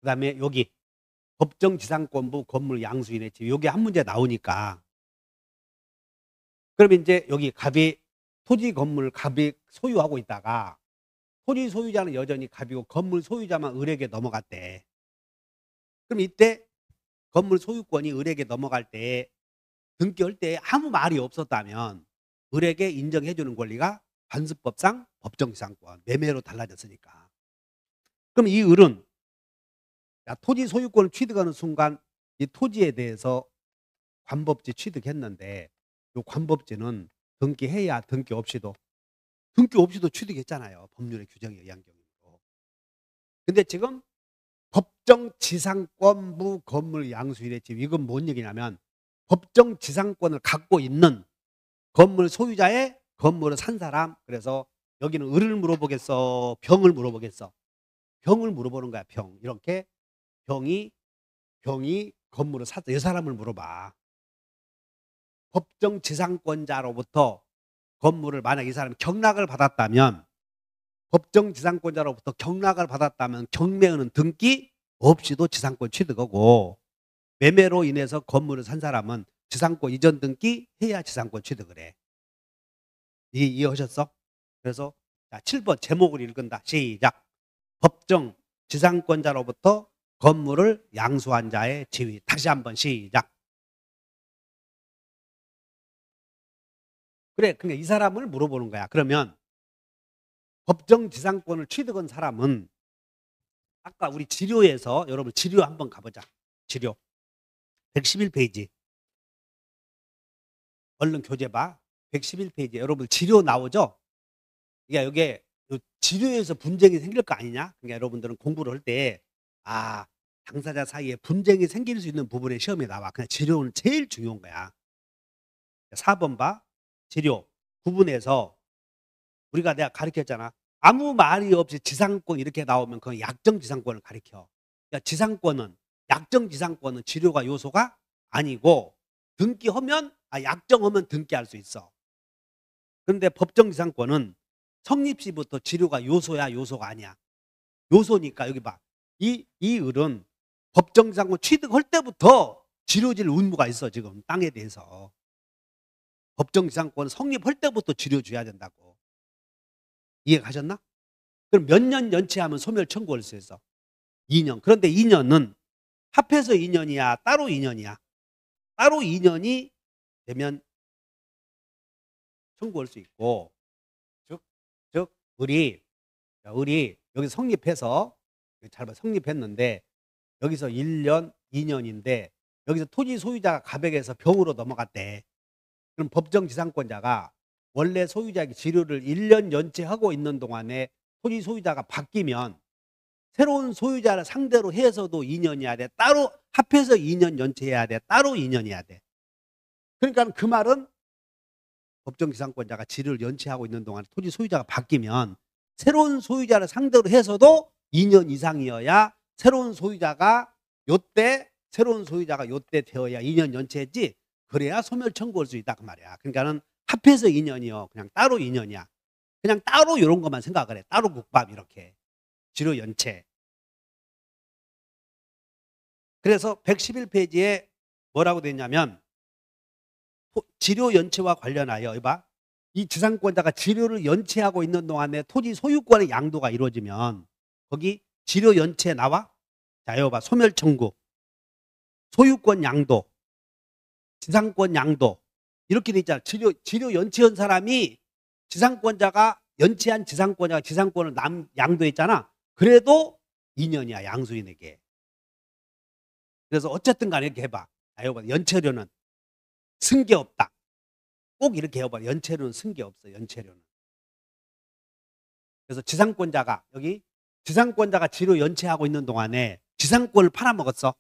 그다음에 여기 법정지상권부 건물 양수인의 집 요게 한 문제 나오니까 그럼 인제 여기 갑이 토지 건물 갑이 소유하고 있다가 토지 소유자는 여전히 갑이고 건물 소유자만 을에게 넘어갔대. 그럼 이때 건물 소유권이 을에게 넘어갈 때 등기할 때 아무 말이 없었다면 을에게 인정해 주는 권리가 관습법상 법정지상권, 매매로 달라졌으니까. 그럼 이 을은 야 토지 소유권을 취득하는 순간 이 토지에 대해서 관법지 취득했는데 요 관법지는 등기해야 등기 없이도 취득했잖아요, 법률의 규정에 의한 경우도. 근데 지금 법정지상권부 건물 양수인의 집 이건 뭔 얘기냐면 법정지상권을 갖고 있는 건물 소유자의 건물을 산 사람. 그래서 여기는 을을 물어보겠어, 병을 물어보겠어? 병을 물어보는 거야, 병. 이렇게 병이 건물을 샀다. 이 사람을 물어봐. 법정지상권자로부터 건물을 만약 이 사람이 경락을 받았다면 법정지상권자로부터 경락을 받았다면 경매는 등기 없이도 지상권 취득하고 매매로 인해서 건물을 산 사람은 지상권 이전 등기 해야 지상권 취득을 해. 이해하셨어? 그래서 자 7번 제목을 읽은다. 시작. 법정 지상권자로부터 건물을 양수한 자의 지위. 다시 한번 시작. 그래, 그러니까 이 사람을 물어보는 거야. 그러면 법정 지상권을 취득한 사람은 아까 우리 지료에서 여러분 지료 한번 가보자. 지료 111페이지. 얼른 교재 봐. 111페이지. 여러분 지료 나오죠? 그러니까 이게 지료에서 분쟁이 생길 거 아니냐? 그러니까 여러분들은 공부를 할 때 아, 당사자 사이에 분쟁이 생길 수 있는 부분에 시험에 나와. 그냥 지료는 제일 중요한 거야. 4번 봐. 지료 부분에서 우리가 내가 가르쳤잖아. 아무 말이 없이 지상권 이렇게 나오면 그건 약정지상권을 가리켜. 그러니까 지상권은 약정지상권은 지료가 요소가 아니고 등기하면 약정하면 등기할 수 있어. 그런데 법정지상권은 성립시부터 지료가 요소야 요소가 아니야. 요소니까 여기 봐. 이 을은 법정지상권 취득할 때부터 지료질 의무가 있어. 지금 땅에 대해서. 법정지상권 성립할 때부터 지료 줘야 된다고. 이해 가셨나? 그럼 몇 년 연체하면 소멸 청구할 수 있어? 2년. 그런데 2년은 합해서 2년이야? 따로 2년이야? 따로 2년이 되면 청구할 수 있고 즉 을이 여기 성립해서 잘 봐. 성립했는데 여기서 1년, 2년인데 여기서 토지 소유자가 갑에게서 병으로 넘어갔대. 그럼 법정지상권자가 원래 소유자에게 지료를 1년 연체하고 있는 동안에 토지 소유자가 바뀌면 새로운 소유자를 상대로 해서도 2년이어야 돼. 따로 합해서 2년 연체해야 돼. 따로 2년이어야 돼. 그러니까 그 말은 법정지상권자가 지료를 연체하고 있는 동안 토지 소유자가 바뀌면 새로운 소유자를 상대로 해서도 2년 이상이어야 새로운 소유자가 요때 되어야 2년 연체했지. 그래야 소멸 청구할 수 있다 그 말이야. 그러니까는 합해서 2년이요. 그냥 따로 2년이야. 그냥 따로 이런 것만 생각을 해. 따로 국밥 이렇게. 지료 연체. 그래서 111페이지에 뭐라고 돼 있냐면 지료 연체와 관련하여 이봐. 이 지상권자가 지료를 연체하고 있는 동안에 토지 소유권의 양도가 이루어지면 거기 지료 연체 나와? 자, 여기 봐. 소멸 청구, 소유권 양도, 지상권 양도 이렇게 돼 있잖아. 지료 연체한 사람이 지상권자가 연체한 지상권자가 지상권을 양도했잖아. 그래도 2년이야 양수인에게. 그래서 어쨌든 간에 이렇게 해봐. 자, 여기 봐. 연체료는 승계 없다. 꼭 이렇게 해봐. 연체료는 승계 없어. 연체료는. 그래서 지상권자가 지료 연체하고 있는 동안에 지상권을 팔아먹었어.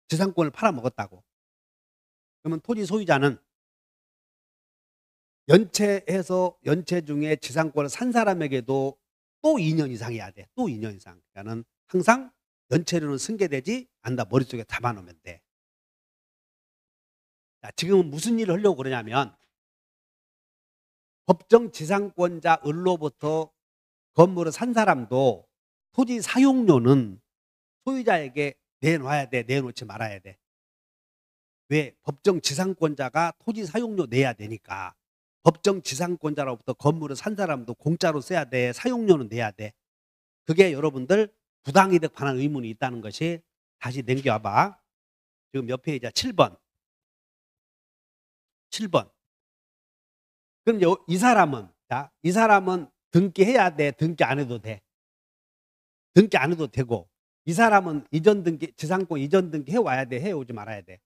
지상권을 팔아먹었다고. 그러면 토지 소유자는 연체 중에 지상권을 산 사람에게도 또 2년 이상 해야 돼. 또 2년 이상. 그러니까는 항상 연체료는 승계되지 않는다. 머릿속에 담아놓으면 돼. 자, 지금은 무슨 일을 하려고 그러냐면 법정 지상권자 을로부터 건물을 산 사람도 토지 사용료는 소유자에게 내놔야 돼, 내놓지 말아야 돼? 왜? 법정 지상권자가 토지 사용료 내야 되니까. 법정 지상권자로부터 건물을 산 사람도 공짜로 써야 돼, 사용료는 내야 돼. 그게 여러분들 부당이득 반환 의문이 있다는 것이, 다시 넘겨와봐. 지금 몇 페이지야? 7번. 7번. 그럼 이 사람은, 자, 이 사람은 등기해야 돼, 등기 안 해도 돼? 등기 안 해도 되고, 이 사람은 이전 등기, 지상권 이전 등기 해와야 돼, 해오지 말아야 돼?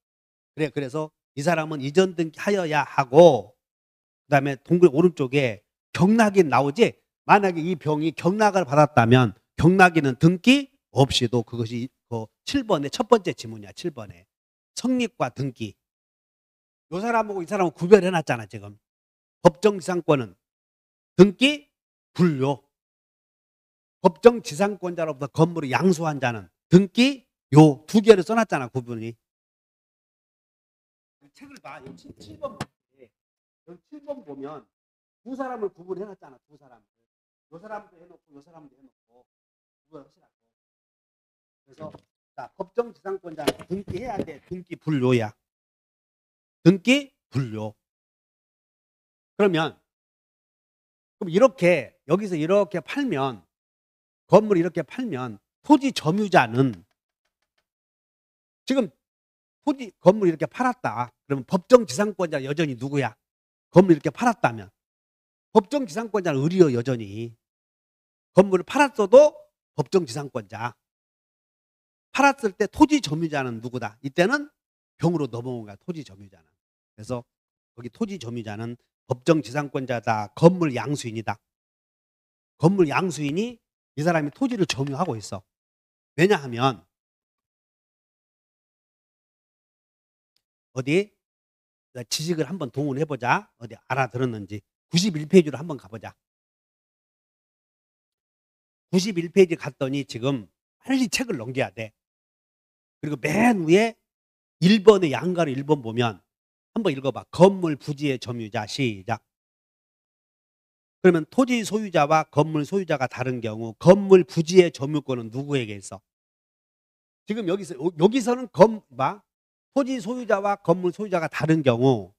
그래, 그래서 이 사람은 이전 등기 하여야 하고, 그 다음에 동글 오른쪽에 경락인 나오지? 만약에 이 병이 경락을 받았다면 경락인은 등기 없이도, 그것이 그 7번의 첫 번째 지문이야. 7번에 성립과 등기. 이 사람하고 이 사람은 구별해 놨잖아. 지금 법정 지상권은 등기 분료, 법정 지상권자로부터 건물을 양수한 자는 등기, 요 두 개를 써놨잖아. 구분이. 책을 봐. 여기 7번 여기 7번 보면 두 사람을 구분해 놨잖아. 두 사람을. 요 사람도 해놓고 요 사람도 해놓고 구분하시라고. 그래서 자, 법정 지상권자는 등기해야 돼. 등기 분료야. 등기 분료. 그럼 이렇게 여기서 이렇게 팔면, 건물 이렇게 팔면 토지 점유자는, 지금 토지 건물 이렇게 팔았다. 그러면 법정 지상권자 여전히 누구야? 건물 이렇게 팔았다면 법정 지상권자는 의리여. 여전히 건물을 팔았어도 법정 지상권자. 팔았을 때 토지 점유자는 누구다? 이때는 병으로 넘어온 거야. 토지 점유자는. 그래서 거기 토지 점유자는 법정 지상권자다. 건물 양수인이다. 건물 양수인이 이 사람이 토지를 점유하고 있어. 왜냐하면 어디 지식을 한번 동원해보자. 어디 알아들었는지. 91페이지로 한번 가보자. 91페이지 갔더니 지금 빨리 책을 넘겨야 돼. 그리고 맨 위에 1번의 양가로 1번 보면 한번 읽어봐. 건물 부지의 점유자. 시작. 그러면 토지 소유자와 건물 소유자가 다른 경우 건물 부지의 점유권은 누구에게 있어? 지금 여기서는 토지 소유자와 건물 소유자가 다른 경우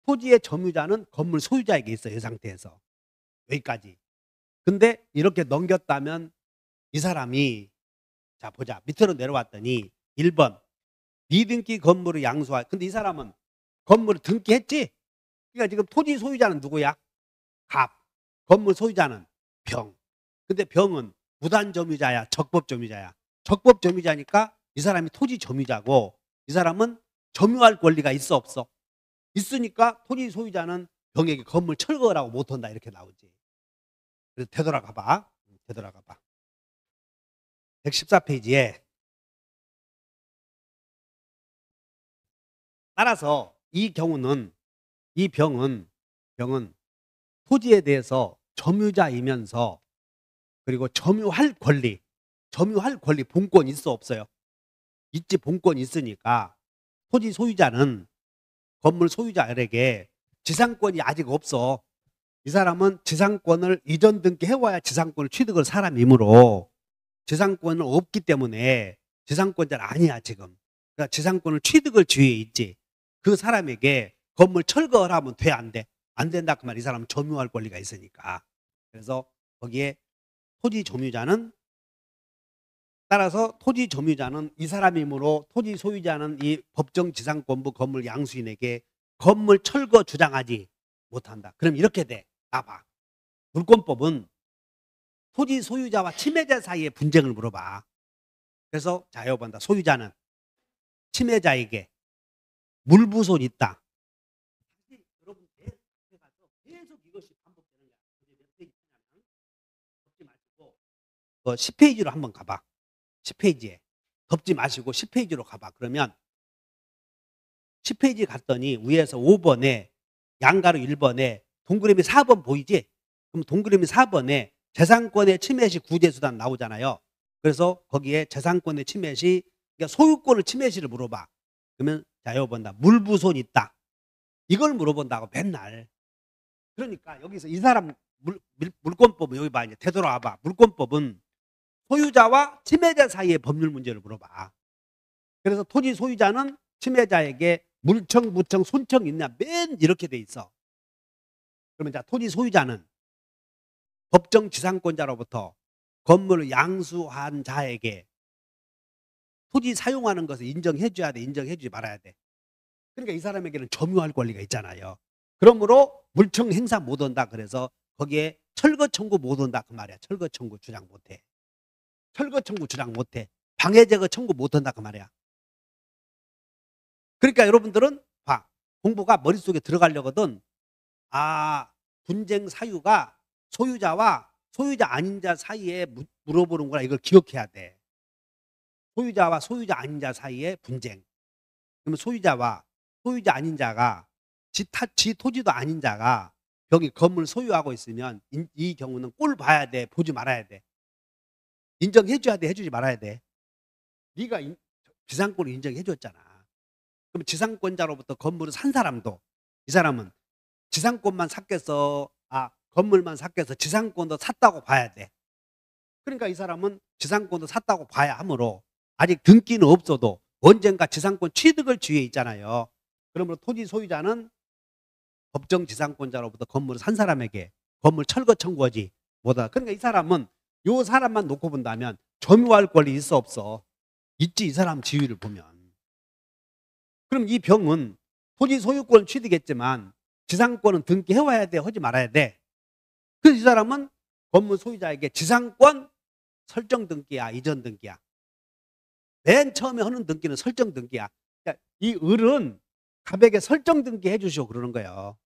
토지의 점유자는 건물 소유자에게 있어요. 이 상태에서. 여기까지. 근데 이렇게 넘겼다면 이 사람이, 자 보자. 밑으로 내려왔더니 1번 미등기 건물을 양수할. 근데 이 사람은 건물을 등기했지? 그러니까 지금 토지 소유자는 누구야? 갑. 건물 소유자는 병. 근데 병은 무단 점유자야, 적법 점유자야? 적법 점유자니까 이 사람이 토지 점유자고, 이 사람은 점유할 권리가 있어 없어? 있으니까 토지 소유자는 병에게 건물 철거라고 못한다. 이렇게 나오지. 그래서 되돌아가 봐. 되돌아가 봐. 114페이지에 따라서 이 경우는, 이 병은 토지에 대해서 점유자이면서, 그리고 점유할 권리, 본권이 있어 없어요? 있지. 본권이 있으니까 토지 소유자는 건물 소유자에게 지상권이 아직 없어. 이 사람은 지상권을 이전 등기해와야 지상권을 취득할 사람이므로 지상권은 없기 때문에 지상권자는 아니야 지금. 그러니까 지상권을 취득을 지위에 있지. 그 사람에게 건물 철거를 하면 돼, 안 돼? 안 된다 그 말. 이 사람은 점유할 권리가 있으니까. 그래서 거기에 토지 점유자는, 따라서 토지 점유자는 이 사람이므로 토지 소유자는 이 법정 지상권부 건물 양수인에게 건물 철거 주장하지 못한다. 그럼 이렇게 돼. 봐봐. 물권법은 토지 소유자와 침해자 사이의 분쟁을 물어봐. 그래서 자, 여기 본다. 소유자는 침해자에게 물부손이 있다. 여러분 계속 이것이 반복되는 거야. 몇 페이지냐면 덮지 마시고 10페이지로 한번 가봐. 10페이지에 덮지 마시고 10페이지로 가봐. 그러면 10페이지 갔더니 위에서 5번에 양가로 1번에 동그라미 4번 보이지? 그럼 동그라미 4번에 재산권의 침해 시 구제수단 나오잖아요. 그래서 거기에 재산권의 침해 시, 그러니까 소유권을 침해 시를 물어봐. 그러면 자, 여기 본다. 물부손 있다. 이걸 물어본다고 맨날. 그러니까 여기서 이 사람 물권법은 여기 봐. 이제 되돌아와봐. 물권법은 소유자와 침해자 사이의 법률 문제를 물어봐. 그래서 토지 소유자는 침해자에게 물청, 무청, 손청 있냐 맨 이렇게 돼 있어. 그러면 자 토지 소유자는 법정 지상권자로부터 건물을 양수한 자에게 토지 사용하는 것을 인정해 줘야 돼, 인정해 주지 말아야 돼. 그러니까 이 사람에게는 점유할 권리가 있잖아요. 그러므로 물청 행사 못 한다. 그래서 거기에 철거 청구 못 한다 그 말이야. 철거 청구 주장 못 해. 철거 청구 주장 못 해. 방해 제거 청구 못 한다 그 말이야. 그러니까 여러분들은 봐. 공부가 머릿속에 들어가려거든. 아, 분쟁 사유가 소유자와 소유자 아닌 자 사이에 물어보는 거라 이걸 기억해야 돼. 소유자와 소유자 아닌 자 사이의 분쟁. 그러면 소유자와 소유자 아닌 자가 지 토지도 아닌 자가 여기 건물 소유하고 있으면 이 경우는 꼴 봐야 돼. 보지 말아야 돼. 인정해 줘야 돼. 해주지 말아야 돼. 네가 지상권을 인정해 줬잖아. 그럼 지상권자로부터 건물을 산 사람도 이 사람은 지상권만 샀겠어. 건물만 샀겠어. 지상권도 샀다고 봐야 돼. 그러니까 이 사람은 지상권도 샀다고 봐야 하므로 아직 등기는 없어도 언젠가 지상권 취득을 지위에 있잖아요. 그러므로 토지 소유자는 법정 지상권자로부터 건물을 산 사람에게 건물 철거 청구하지 못하다. 그러니까 이 사람은 요 사람만 놓고 본다면 점유할 권리 있어 없어? 있지. 이 사람 지위를 보면. 그럼 이 병은 토지 소유권 취득했지만 지상권은 등기해와야 돼? 하지 말아야 돼? 그래서 이 사람은 건물 소유자에게 지상권 설정 등기야, 이전 등기야. 맨 처음에 하는 등기는 설정 등기야. 그러니까 이 을은 갑에게 설정 등기 해주시오 그러는 거예요.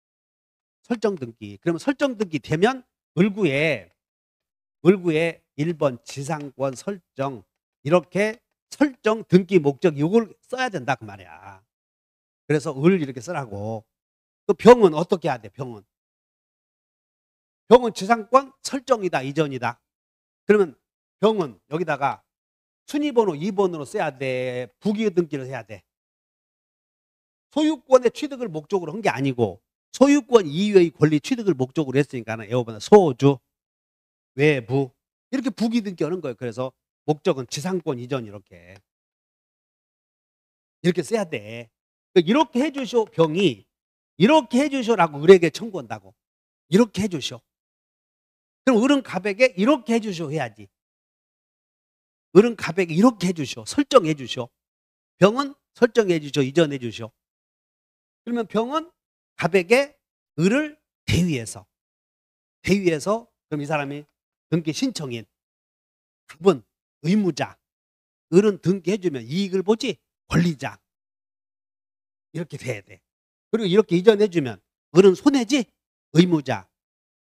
설정 등기. 그러면 설정 등기 되면 을구에 1번 지상권 설정 이렇게 설정 등기 목적 이걸 써야 된다 그 말이야. 그래서 을 이렇게 쓰라고. 또 병은 어떻게 해야 돼? 병은 지상권 설정이다 이전이다. 그러면 병은 여기다가 순위번호 2번으로 써야 돼? 부기 등기를 해야 돼? 소유권의 취득을 목적으로 한 게 아니고 소유권 이외의 권리 취득을 목적으로 했으니까 에어번호 소주, 외부 이렇게 부기 등기 하는 거예요. 그래서 목적은 지상권 이전 이렇게 써야 돼. 이렇게 해주시오. 병이 이렇게 해주시오라고 을에게 청구한다고. 이렇게 해주시오. 그럼 을은 갑에게 이렇게 해주시오 해야지. 을은 갑에게 이렇게 해주시오. 설정해 주시오. 병은 설정해 주시오. 이전해 주시오. 그러면 병은 갑에게 을을 대위해서 그럼 이 사람이 등기 신청인, 갑은 의무자, 을은 등기해주면 이익을 보지 권리자 이렇게 돼야 돼. 그리고 이렇게 이전해주면 을은 손해지 의무자,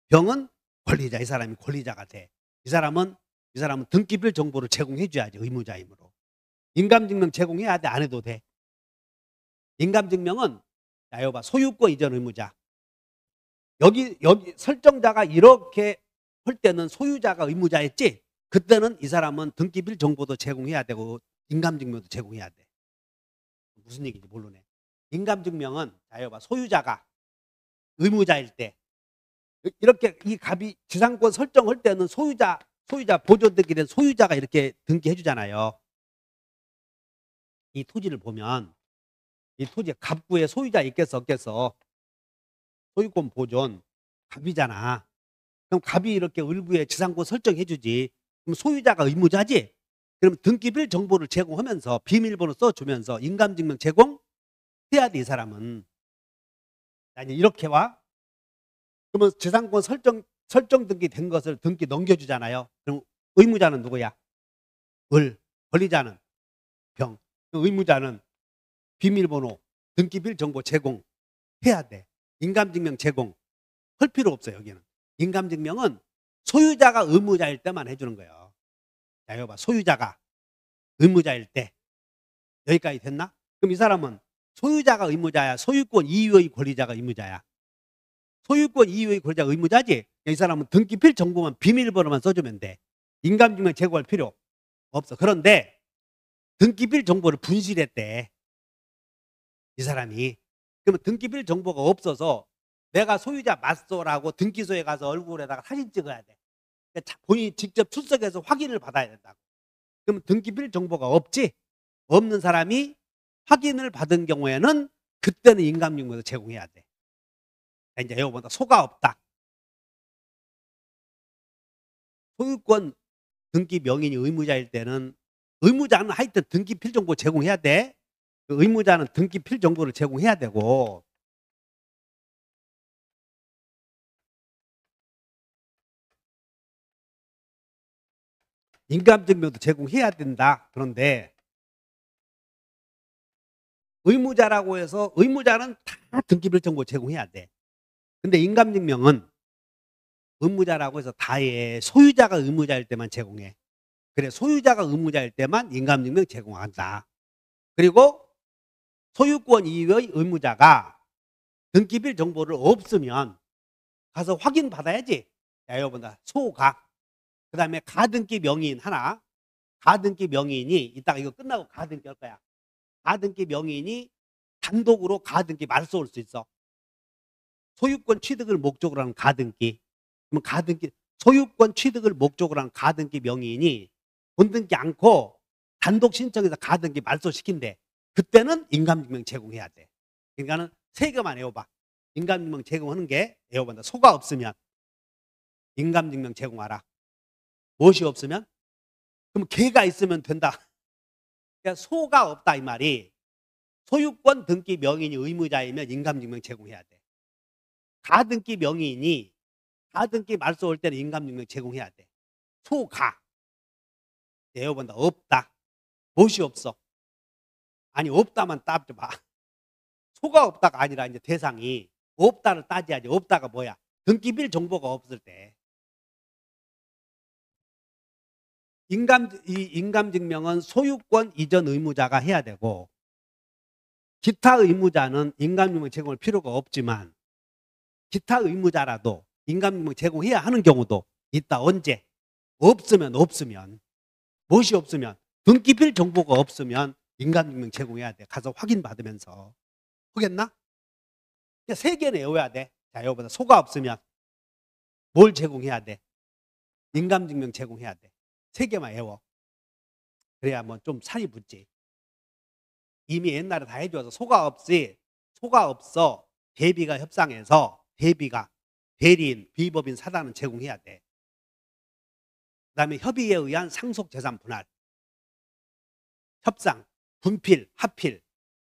병은 권리자. 이 사람이 권리자가 돼. 이 사람은 등기별 정보를 제공해줘야지 의무자이므로. 인감증명 제공해야 돼? 안 해도 돼? 인감증명은 자 여봐 소유권 이전 의무자. 여기 설정자가 이렇게 할 때는 소유자가 의무자였지. 그때는 이 사람은 등기별 정보도 제공해야 되고 인감증명도 제공해야 돼. 무슨 얘기인지 모르네. 인감증명은 자 여봐 소유자가 의무자일 때 이렇게 이 갑이 지상권 설정할 때는 소유자 보존되게 된 소유자가 이렇게 등기해 주잖아요. 이 토지를 보면 이 토지에 갑구에 소유자 있겠어 없겠어? 소유권 보존 갑이잖아. 그럼 갑이 이렇게 을구에 지상권 설정해 주지. 그럼 소유자가 의무자지. 그럼 등기별 정보를 제공하면서 비밀번호 써주면서 인감증명 제공해야 돼. 이 사람은. 자, 이제 이렇게 와. 그러면 지상권 설정 등기 된 것을 등기 넘겨주잖아요. 그럼 의무자는 누구야? 을. 권리자는 병. 의무자는 비밀번호 등기별 정보 제공해야 돼. 인감증명 제공 할 필요 없어요. 여기는 인감증명은 소유자가 의무자일 때만 해주는 거예요. 자 이거 봐. 소유자가 의무자일 때 여기까지 됐나? 그럼 이 사람은 소유자가 의무자야? 소유권 이유의 권리자가 의무자야? 소유권 이유의 권리자가 의무자지? 이 사람은 등기필 정보만 비밀번호만 써주면 돼. 인감증명 제공할 필요 없어. 그런데 등기필 정보를 분실했대. 이 사람이. 그러면 등기필 정보가 없어서 내가 소유자 맞소라고 등기소에 가서 얼굴에다가 사진 찍어야 돼. 그러니까 본인이 직접 출석해서 확인을 받아야 된다고. 그러면 등기필 정보가 없지? 없는 사람이 확인을 받은 경우에는 그때는 인감증명서 제공해야 돼. 이제 이거보다 소가 없다. 소유권 등기 명인이 의무자일 때는 의무자는 하여튼 등기필 정보 제공해야 돼. 그 의무자는 등기필 정보를 제공해야 되고 인감증명도 제공해야 된다. 그런데 의무자라고 해서 의무자는 다 등기필 정보 제공해야 돼. 근데 인감증명은 의무자라고 해서 다해. 소유자가 의무자일 때만 제공해. 그래, 소유자가 의무자일 때만 인감증명 제공한다. 그리고 소유권 이외의 의무자가 등기필 정보를 없으면 가서 확인 받아야지. 야, 여러분들 소가. 그 다음에 가등기 명의인 하나. 가등기 명의인이 이따가 이거 끝나고 가등기 할 거야. 가등기 명의인이 단독으로 가등기 말소할 수 있어. 소유권 취득을 목적으로 하는 가등기. 그러면 가등기 소유권 취득을 목적으로 하는 가등기 명의인이 돈 등기 않고 단독 신청해서 가등기 말소시킨대. 그때는 인감증명 제공해야 돼. 그러니까는 세 개만 외워봐. 인감증명 제공하는 게 외워본다. 소가 없으면 인감증명 제공하라. 무엇이 없으면? 그럼 개가 있으면 된다. 그러니까 소가 없다 이 말이. 소유권 등기 명의인이 의무자이면 인감증명 제공해야 돼. 가등기 명의인이 가등기 말소 올 때는 인감증명 제공해야 돼. 소가. 외워본다. 없다. 무엇이 없어? 아니 없다만 따져봐. 소가 없다가 아니라 이제 대상이 없다를 따져야지. 없다가 뭐야? 등기빌 정보가 없을 때. 인감증명은 소유권 이전 의무자가 해야 되고 기타 의무자는 인감증명 제공할 필요가 없지만 기타 의무자라도 인감증명 제공해야 하는 경우도 있다. 언제? 없으면 무엇이 없으면 등기필 정보가 없으면 인감증명 제공해야 돼. 가서 확인받으면서. 하겠나? 세 개는 외워야 돼. 자, 여보다 소가 없으면 뭘 제공해야 돼? 인감증명 제공해야 돼. 세 개만 외워. 그래야 뭐 좀 살이 붙지. 이미 옛날에 다 해줘서 소가 없어. 대비가 협상해서 대리인, 비법인, 사단은 제공해야 돼. 그 다음에 협의에 의한 상속재산 분할, 협상, 분필, 합필,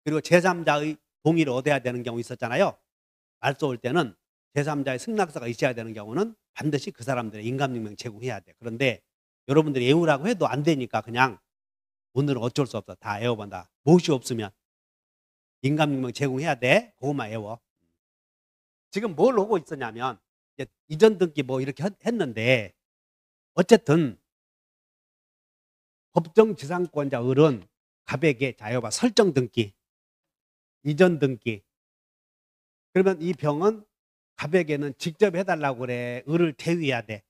그리고 제3자의 동의를 얻어야 되는 경우 있었잖아요. 말소 올 때는 제3자의 승낙서가 있어야 되는 경우는 반드시 그 사람들의 인감증명 제공해야 돼. 그런데 여러분들이 외우라고 해도 안 되니까 그냥 오늘은 어쩔 수 없어. 다 외워본다. 무엇이 없으면 인감증명 제공해야 돼. 그것만 외워. 지금 뭘 하고 있었냐면 이제 이전 등기 뭐 이렇게 했는데 어쨌든 법정지상권자 을은 갑에게 자여봐 설정 등기, 이전 등기. 그러면 이 병은 갑에게는 직접 해달라고 그래. 을을 대위해야 돼.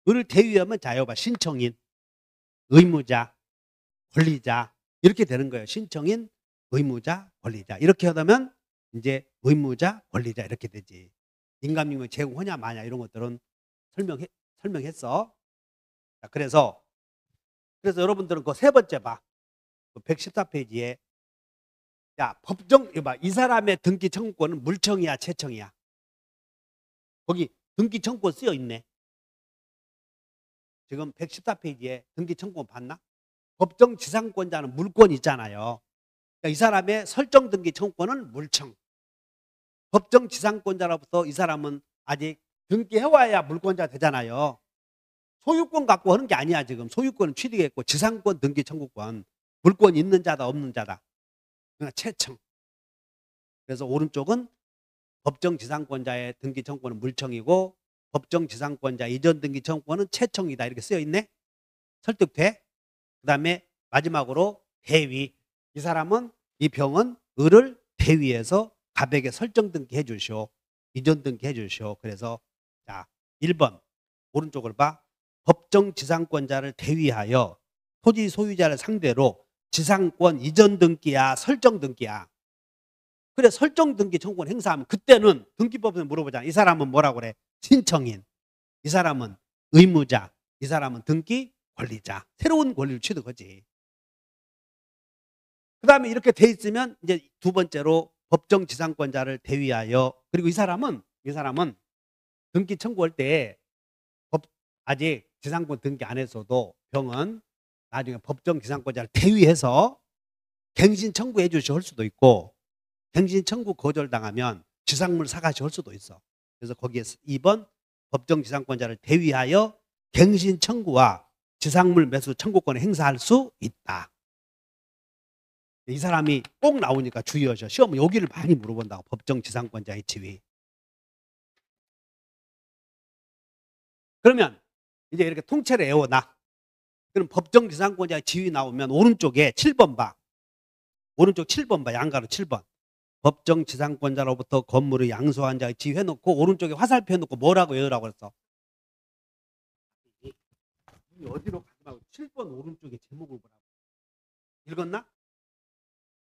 을을 대위하면 자여봐 신청인, 의무자, 권리자 이렇게 되는 거예요. 신청인, 의무자, 권리자 이렇게 하다면 이제 의무자, 권리자 이렇게 되지. 인감증명 제공하냐 마냐 이런 것들은 설명했어. 자, 그래서 여러분들은 그 세 번째 봐. 그 114페이지에 야 법정 봐. 이 사람의 등기 청구권은 물청이야 채청이야? 거기 등기 청구권 쓰여 있네. 지금 114페이지에 등기 청구권 봤나? 법정 지상권자는 물권 있잖아요. 그러니까 이 사람의 설정 등기 청구권은 물청. 법정 지상권자로부터 이 사람은 아직 등기해와야 물권자 되잖아요. 소유권 갖고 하는 게 아니야. 지금 소유권은 취득했고 지상권 등기 청구권, 물권 있는 자다 없는 자다. 그러니까 채청. 그래서 오른쪽은 법정 지상권자의 등기 청구권은 물청이고 법정 지상권자 이전 등기 청구권은 채청이다. 이렇게 쓰여 있네. 설득돼? 그 다음에 마지막으로 대위. 이 사람은 이 병은 을을 대위해서 갑에게 설정 등기 해주시오. 이전 등기 해주시오. 그래서 자 1번 오른쪽을 봐. 법정 지상권자를 대위하여 토지 소유자를 상대로 지상권 이전 등기야 설정 등기야? 그래 설정 등기 청구권 행사하면 그때는 등기법에서 물어보잖아. 이 사람은 뭐라고 그래? 신청인. 이 사람은 의무자, 이 사람은 등기 권리자. 새로운 권리를 취득하지. 그 다음에 이렇게 돼 있으면 이제 두 번째로 법정 지상권자를 대위하여, 그리고 이 사람은 등기 청구할 때 아직 지상권 등기 안 했어도 병은 나중에 법정 지상권자를 대위해서 갱신 청구해 주실 수도 있고, 갱신 청구 거절당하면 지상물 사가시 할 수도 있어. 그래서 거기에서 2번 법정 지상권자를 대위하여 갱신 청구와 지상물 매수 청구권을 행사할 수 있다. 이 사람이 꼭 나오니까 주의하셔. 시험은 여기를 많이 물어본다고. 법정 지상권자의 지위. 그러면 이제 이렇게 통째로 외워놔. 그럼 법정 지상권자의 지위 나오면 오른쪽에 7번 봐. 오른쪽 7번 봐. 양가로 7번. 법정 지상권자로부터 건물을 양수한 자의 지위 해놓고 오른쪽에 화살표 해놓고 뭐라고 외우라고 그랬어? 어디로 가지 말고 7번 오른쪽에 제목을 보라고. 읽었나?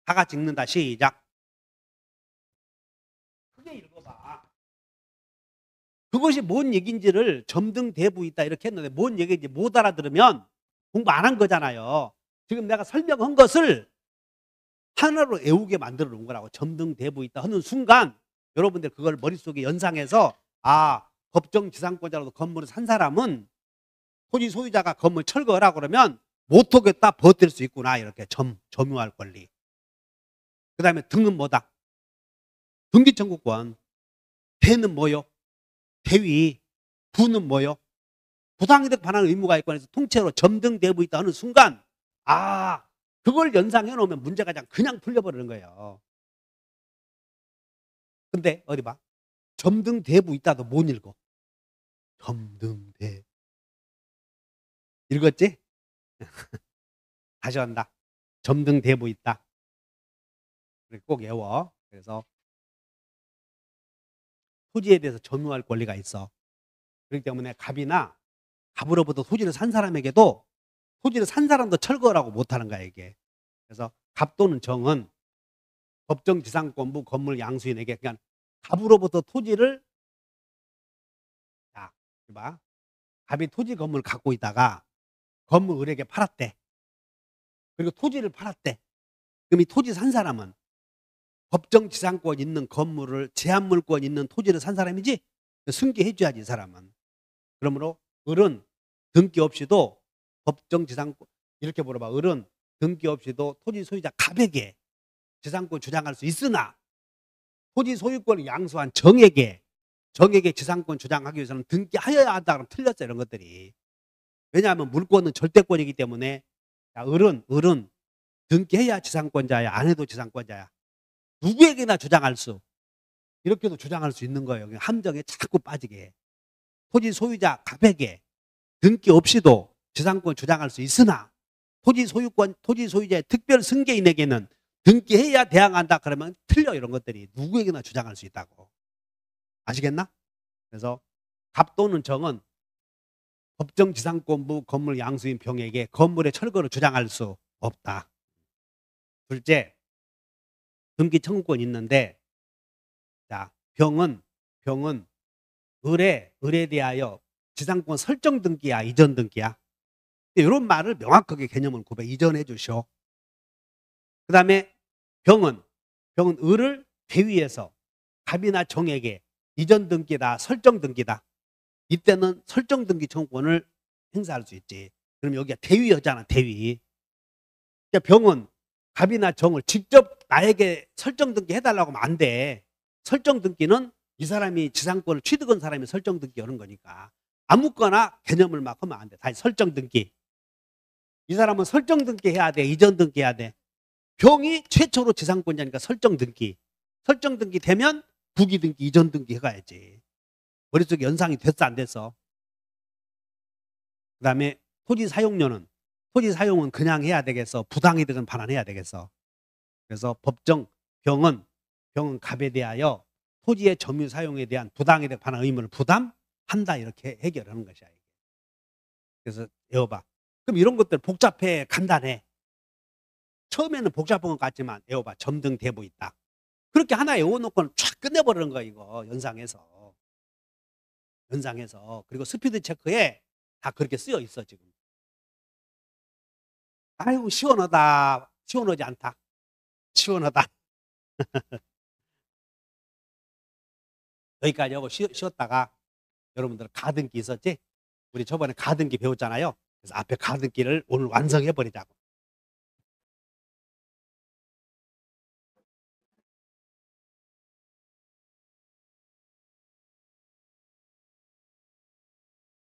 다 같이 읽는다. 시작. 크게 읽어봐. 그것이 뭔 얘기인지를 점등대부 있다 이렇게 했는데 뭔 얘기인지 못 알아들으면 공부 안 한 거잖아요. 지금 내가 설명한 것을 하나로 외우게 만들어 놓은 거라고. 점등대부 있다 하는 순간 여러분들 그걸 머릿속에 연상해서, 아, 법정 지상권자로도 건물을 산 사람은 토지 소유자가 건물 철거하라 그러면 못하겠다 버틸 수 있구나. 이렇게 점유할 권리. 그 다음에 등은 뭐다? 등기청구권. 대는 뭐요? 대위. 부는 뭐요? 부당이득 반환 의무가 있고 해서 통째로 점등대부 있다 하는 순간, 아, 그걸 연상해 놓으면 문제가 그냥 풀려버리는 거예요. 근데 어디 봐. 점등대부 있다도 못 읽어. 점등대. 읽었지? 다시 한다. 점등대부 있다. 꼭 외워. 그래서 토지에 대해서 점유할 권리가 있어. 그렇기 때문에 갑으로부터 토지를 산 사람에게도 토지를 산 사람도 철거라고 못하는 거야 이게. 그래서 갑 또는 정은 법정 지상권부 건물 양수인에게, 그냥 갑으로부터 토지를, 자, 봐. 갑이 토지 건물을 갖고 있다가 건물 을에게 팔았대. 그리고 토지를 팔았대. 그럼 이 토지 산 사람은 법정 지상권 있는 건물을, 제한물권 있는 토지를 산 사람이지? 승계해 줘야지 이 사람은. 그러므로 을은 등기 없이도 법정 지상권, 이렇게 물어봐. 을은 등기 없이도 토지 소유자 갑에게 지상권 주장할 수 있으나 토지 소유권을 양수한 정에게 지상권 주장하기 위해서는 등기하여야 한다. 그러면 틀렸어 이런 것들이. 왜냐하면 물권은 절대권이기 때문에. 을은 등기해야 지상권자야, 안 해도 지상권자야. 누구에게나 주장할 수, 이렇게도 주장할 수 있는 거예요. 함정에 자꾸 빠지게. 토지 소유자 갑에게 등기 없이도 지상권 주장할 수 있으나 토지 소유자의 특별 승계인에게는 등기해야 대항한다. 그러면 틀려. 이런 것들이 누구에게나 주장할 수 있다고. 아시겠나? 그래서 갑 또는 정은 법정 지상권부 건물 양수인 병에게 건물의 철거를 주장할 수 없다. 둘째, 등기 청구권이 있는데, 자, 병은 을에 대하여 지상권 설정 등기야, 이전 등기야. 이런 말을 명확하게 개념을 이전해 주시오. 그 다음에 병은 을을 대위해서 갑이나 정에게 이전 등기다, 설정 등기다. 이때는 설정 등기 청구권을 행사할 수 있지. 그럼 여기가 대위하잖아, 대위. 그러니까 병은 갑이나 정을 직접 나에게 설정 등기 해달라고 하면 안 돼. 설정 등기는 이 사람이 지상권을 취득한 사람이 설정 등기 하는 거니까 아무거나 개념을 막 하면 안 돼. 다시 설정 등기. 이 사람은 설정 등기 해야 돼, 이전 등기 해야 돼. 병이 최초로 지상권자니까 설정 등기. 설정 등기 되면 부기 등기, 이전 등기 해가야지. 머릿속에 연상이 됐어, 안 됐어? 그 다음에 토지 사용료는, 토지 사용은 그냥 해야 되겠어, 부당이득은 반환해야 되겠어. 그래서 병은 갑에 대하여 토지의 점유 사용에 대한 부당이득 반환 의무를 부담한다. 이렇게 해결하는 것이야. 그래서 외워봐. 그럼 이런 것들 복잡해, 간단해? 처음에는 복잡한 것 같지만 외워봐. 점등 대부 있다. 그렇게 하나 외워놓고는 쫙 끝내버리는 거야 이거. 연상해서. 그리고 스피드 체크에 다 그렇게 쓰여 있어 지금. 아이고 시원하다. 시원하지 않다. 시원하다. 여기까지 하고 쉬었다가 여러분들 가등기 있었지? 우리 저번에 가등기 배웠잖아요. 그래서 앞에 가등기를 오늘 완성해 버리자고.